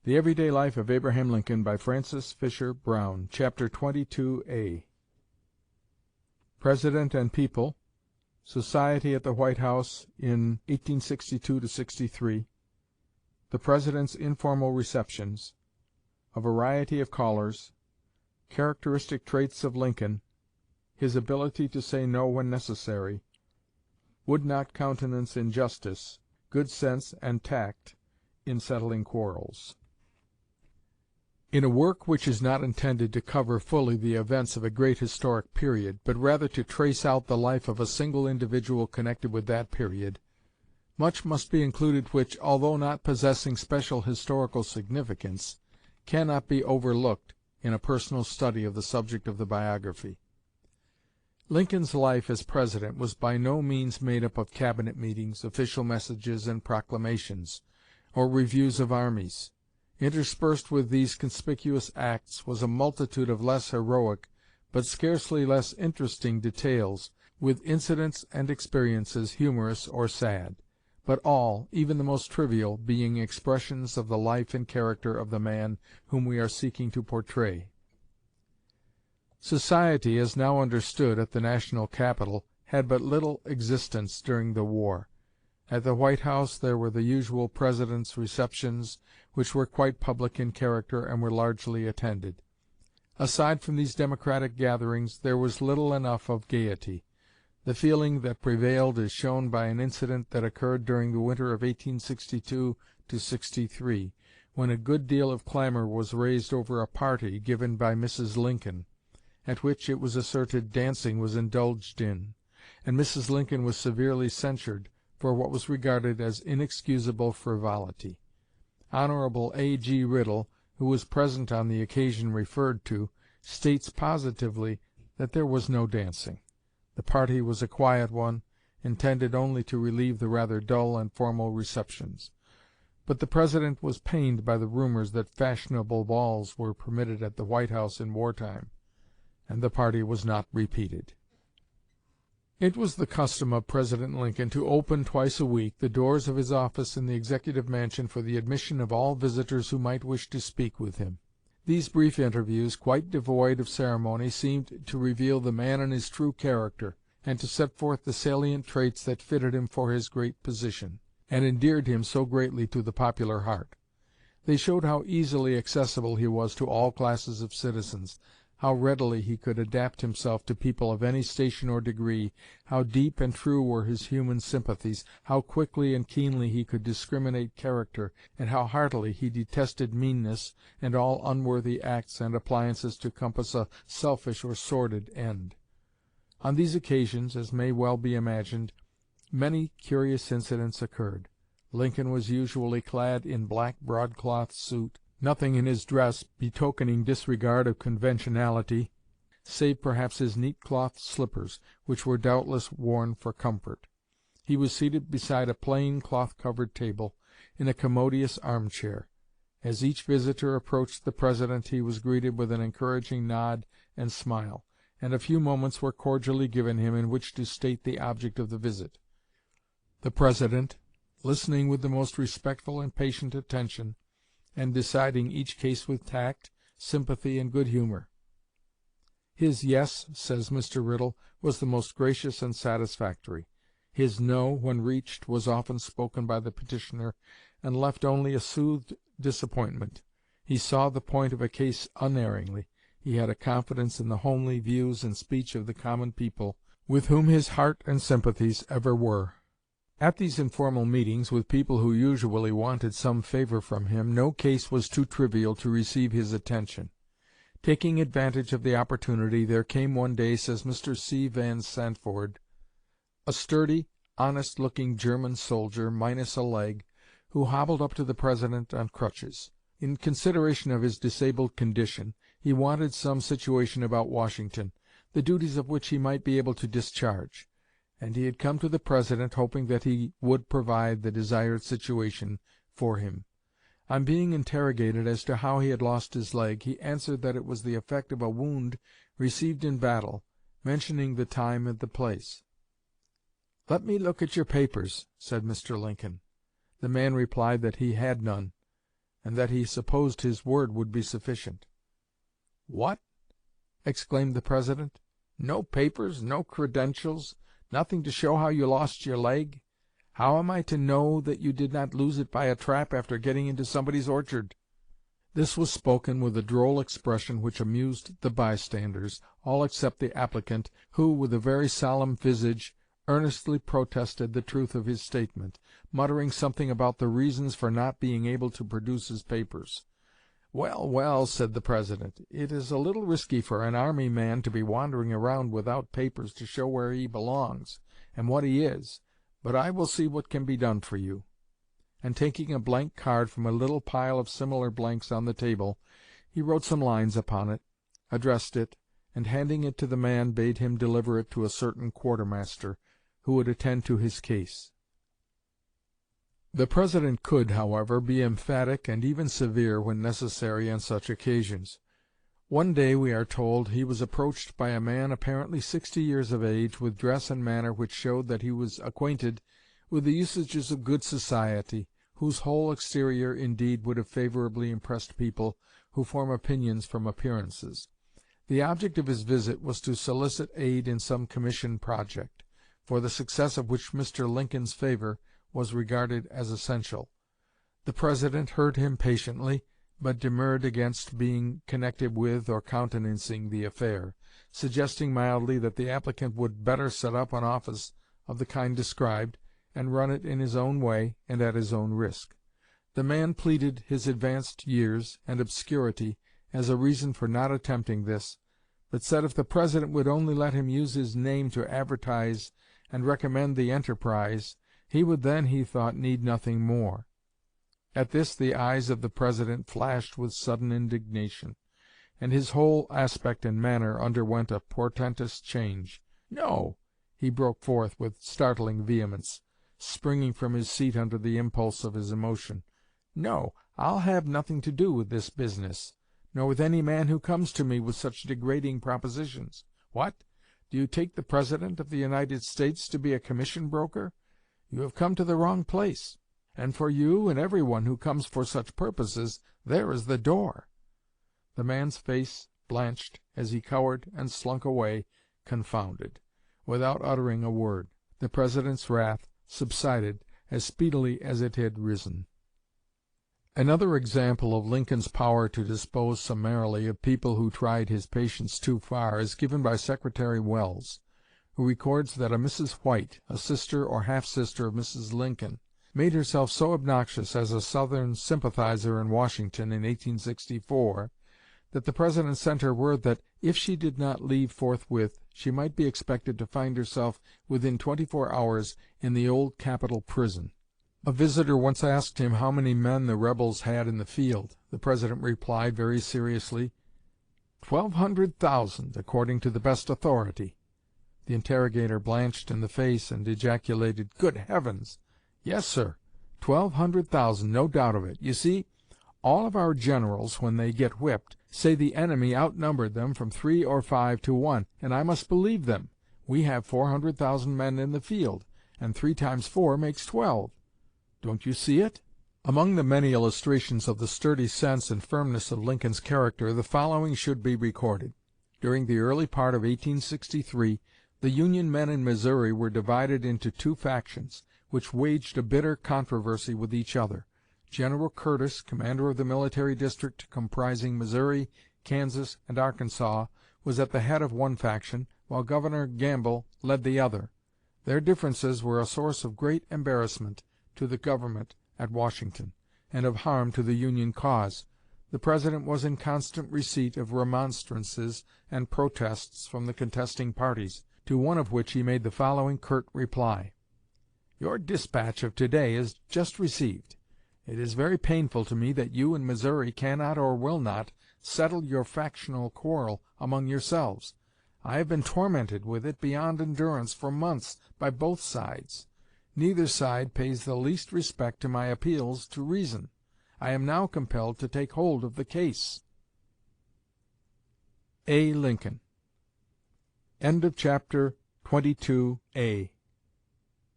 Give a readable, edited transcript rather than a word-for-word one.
The Everyday Life of Abraham Lincoln by Francis Fisher Browne. Chapter 22a. President and People. Society at the White House in 1862–63. The President's informal receptions. A variety of callers. Characteristic traits of Lincoln. His ability to say no when necessary. Would not countenance injustice. Good sense and tact in settling quarrels. In a work which is not intended to cover fully the events of a great historic period, but rather to trace out the life of a single individual connected with that period, much must be included which, although not possessing special historical significance, cannot be overlooked in a personal study of the subject of the biography. Lincoln's life as President was by no means made up of cabinet meetings, official messages and proclamations, or reviews of armies. Interspersed with these conspicuous acts was a multitude of less heroic, but scarcely less interesting details, with incidents and experiences humorous or sad, but all, even the most trivial, being expressions of the life and character of the man whom we are seeking to portray. Society, as now understood at the national capital, had but little existence during the war. At the White House there were the usual President's receptions, which were quite public in character and were largely attended. Aside from these democratic gatherings, there was little enough of gaiety. The feeling that prevailed is shown by an incident that occurred during the winter of 1862–63, when a good deal of clamor was raised over a party given by Mrs. Lincoln, at which, it was asserted, dancing was indulged in, and Mrs. Lincoln was severely censured for what was regarded as inexcusable frivolity. Hon. A.G. Riddle, who was present on the occasion referred to, states positively that there was no dancing. The party was a quiet one, intended only to relieve the rather dull and formal receptions. But the President was pained by the rumors that fashionable balls were permitted at the White House in wartime, and the party was not repeated. It was the custom of President Lincoln to open twice a week the doors of his office in the Executive Mansion for the admission of all visitors who might wish to speak with him. These brief interviews, quite devoid of ceremony, seemed to reveal the man in his true character, and to set forth the salient traits that fitted him for his great position, and endeared him so greatly to the popular heart. They showed how easily accessible he was to all classes of citizens, how readily he could adapt himself to people of any station or degree, how deep and true were his human sympathies, how quickly and keenly he could discriminate character, and how heartily he detested meanness and all unworthy acts and appliances to compass a selfish or sordid end. On these occasions, as may well be imagined, many curious incidents occurred. Lincoln was usually clad in black broadcloth suit, nothing in his dress betokening disregard of conventionality, save perhaps his neat cloth slippers, which were doubtless worn for comfort. He was seated beside a plain cloth-covered table, in a commodious arm-chair. As each visitor approached the President he was greeted with an encouraging nod and smile, and a few moments were cordially given him in which to state the object of the visit. The President, listening with the most respectful and patient attention, and deciding each case with tact, sympathy, and good humor. His "yes," says Mr. Riddle, was the most gracious and satisfactory. His "no," when reached, was often spoken by the petitioner, and left only a soothed disappointment. He saw the point of a case unerringly. He had a confidence in the homely views and speech of the common people, with whom his heart and sympathies ever were. At these informal meetings with people who usually wanted some favor from him, no case was too trivial to receive his attention. Taking advantage of the opportunity, there came one day, says Mr. C. Van Santvoord, a sturdy, honest-looking German soldier, minus a leg, who hobbled up to the President on crutches. In consideration of his disabled condition, he wanted some situation about Washington, the duties of which he might be able to discharge, and he had come to the President hoping that he would provide the desired situation for him. On being interrogated as to how he had lost his leg, he answered that it was the effect of a wound received in battle, mentioning the time and the place. "Let me look at your papers," said Mr. Lincoln. The man replied that he had none, and that he supposed his word would be sufficient. "What?" exclaimed the President. "No papers, no credentials, nothing to show how you lost your leg? How am I to know that you did not lose it by a trap after getting into somebody's orchard?" This was spoken with a droll expression which amused the bystanders, all except the applicant, who, with a very solemn visage, earnestly protested the truth of his statement, muttering something about the reasons for not being able to produce his papers. "Well, well," said the President, "it is a little risky for an army man to be wandering around without papers to show where he belongs and what he is, but I will see what can be done for you." And taking a blank card from a little pile of similar blanks on the table, he wrote some lines upon it, addressed it, and handing it to the man bade him deliver it to a certain quartermaster, who would attend to his case. The President could, however, be emphatic and even severe when necessary on such occasions. One day, we are told, he was approached by a man apparently 60 years of age, with dress and manner which showed that he was acquainted with the usages of good society, whose whole exterior, indeed, would have favorably impressed people who form opinions from appearances. The object of his visit was to solicit aid in some commission project, for the success of which Mr. Lincoln's favor was regarded as essential. The President heard him patiently, but demurred against being connected with or countenancing the affair, suggesting mildly that the applicant would better set up an office of the kind described, and run it in his own way and at his own risk. The man pleaded his advanced years and obscurity as a reason for not attempting this, but said if the President would only let him use his name to advertise and recommend the enterprise, he would then, he thought, need nothing more. At this the eyes of the President flashed with sudden indignation, and his whole aspect and manner underwent a portentous change. "No," he broke forth with startling vehemence, springing from his seat under the impulse of his emotion. "No, I'll have nothing to do with this business, nor with any man who comes to me with such degrading propositions. What? Do you take the President of the United States to be a commission broker? You have come to the wrong place, and for you and every one who comes for such purposes, there is the door." The man's face blanched as he cowered and slunk away, confounded, without uttering a word. The President's wrath subsided as speedily as it had risen. Another example of Lincoln's power to dispose summarily of people who tried his patience too far is given by Secretary Welles, who records that a Mrs. White, a sister or half-sister of Mrs. Lincoln, made herself so obnoxious as a Southern sympathizer in Washington in 1864 that the President sent her word that if she did not leave forthwith she might be expected to find herself within 24 hours in the old Capitol prison. A visitor once asked him how many men the rebels had in the field. The President replied very seriously, 1,200,000, according to the best authority. The interrogator blanched in the face and ejaculated, "Good heavens! Yes, sir, 1,200,000, no doubt of it. You see, all of our generals, when they get whipped, say the enemy outnumbered them from 3 or 5 to 1, and I must believe them. We have 400,000 men in the field, and 3 times 4 makes 12. Don't you see it?" Among the many illustrations of the sturdy sense and firmness of Lincoln's character, the following should be recorded. During the early part of 1863, the Union men in Missouri were divided into 2 factions, which waged a bitter controversy with each other. General Curtis, commander of the military district comprising Missouri, Kansas, and Arkansas, was at the head of one faction, while Governor Gamble led the other. Their differences were a source of great embarrassment to the Government at Washington, and of harm to the Union cause. The President was in constant receipt of remonstrances and protests from the contesting parties, to one of which he made the following curt reply: "Your dispatch of to-day is just received. It is very painful to me that you in Missouri cannot or will not settle your factional quarrel among yourselves. I have been tormented with it beyond endurance for months by both sides. Neither side pays the least respect to my appeals to reason. I am now compelled to take hold of the case." A. Lincoln. End of chapter 22A.